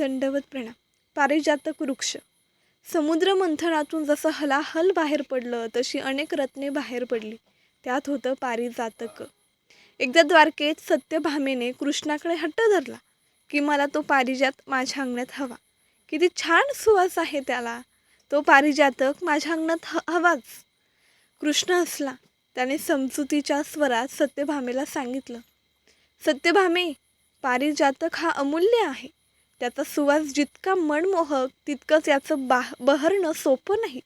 दंडवत प्रणाम. पारिजातक वृक्ष. समुद्र मंथनातून जसं हलाहल बाहेर पडलं तशी अनेक रत्ने बाहेर पडली. त्यात होतं पारिजातक. एकदा द्वारकेत सत्यभामेने कृष्णाकडे हट्ट धरला की मला तो पारिजात माझ्या अंगणात हवा. किती छान सुवास आहे त्याला. तो पारिजातक माझ्या अंगणात हवाच. कृष्ण हसला. त्याने समजुतीच्या स्वरात सत्यभामेला सांगितलं, सत्यभामे, पारिजातक हा अमूल्य आहे. त्याचा सुवास जितका मनमोहक तितकंच याचं बहरणं सोपं नाही.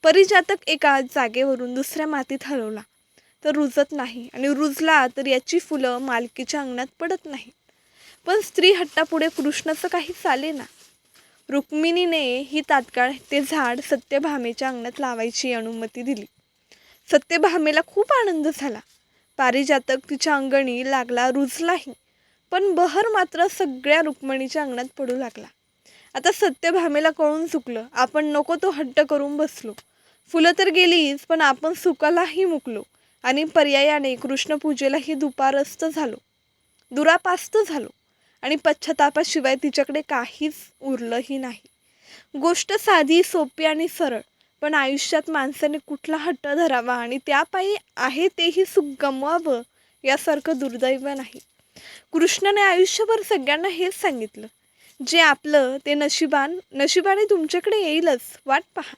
पारिजातक एका जागेवरून दुसऱ्या मातीत हलवला तर रुजत नाही आणि रुजला तर याची फुलं मालकीच्या अंगणात पडत नाहीत. पण स्त्री हट्टापुढे कृष्णाचं काही चालेना. रुक्मिणीने ही तात्काळ ते झाड सत्यभामेच्या अंगणात लावायची अनुमती दिली. सत्यभामेला खूप आनंद झाला. पारिजातक तिच्या अंगणी लागला, रुजलाही, पण बहर मात्र सगळ्या रुक्मिणीच्या अंगणात पडू लागला. आता सत्यभामेला कळून चुकलं. आपण नको तो हट्ट करून बसलो. फुलं तर गेलीच, पण आपण सुखालाही मुकलो आणि पर्यायाने कृष्णपूजेलाही दुरापास्त झालो आणि पश्चातापाशिवाय तिच्याकडे काहीच उरलंही नाही. गोष्ट साधी, सोपी आणि सरळ, पण आयुष्यात माणसाने कुठला हट्ट धरावा आणि त्यापायी आहे तेही सुख गमवावं यासारखं दुर्दैव नाही. कृष्णाने आयुष्यभर सगळ्यांना हेच सांगितलं, जे आपलं ते नशिबाने तुमच्याकडे येईलच, वाट पहा.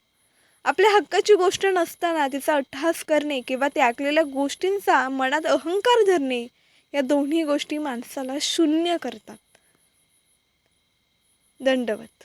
आपल्या हक्काची गोष्ट नसताना तिचा अट्टहास करणे किंवा त्यागलेल्या गोष्टींचा मनात अहंकार धरणे या दोन्ही गोष्टी माणसाला शून्य करतात. दंडवत.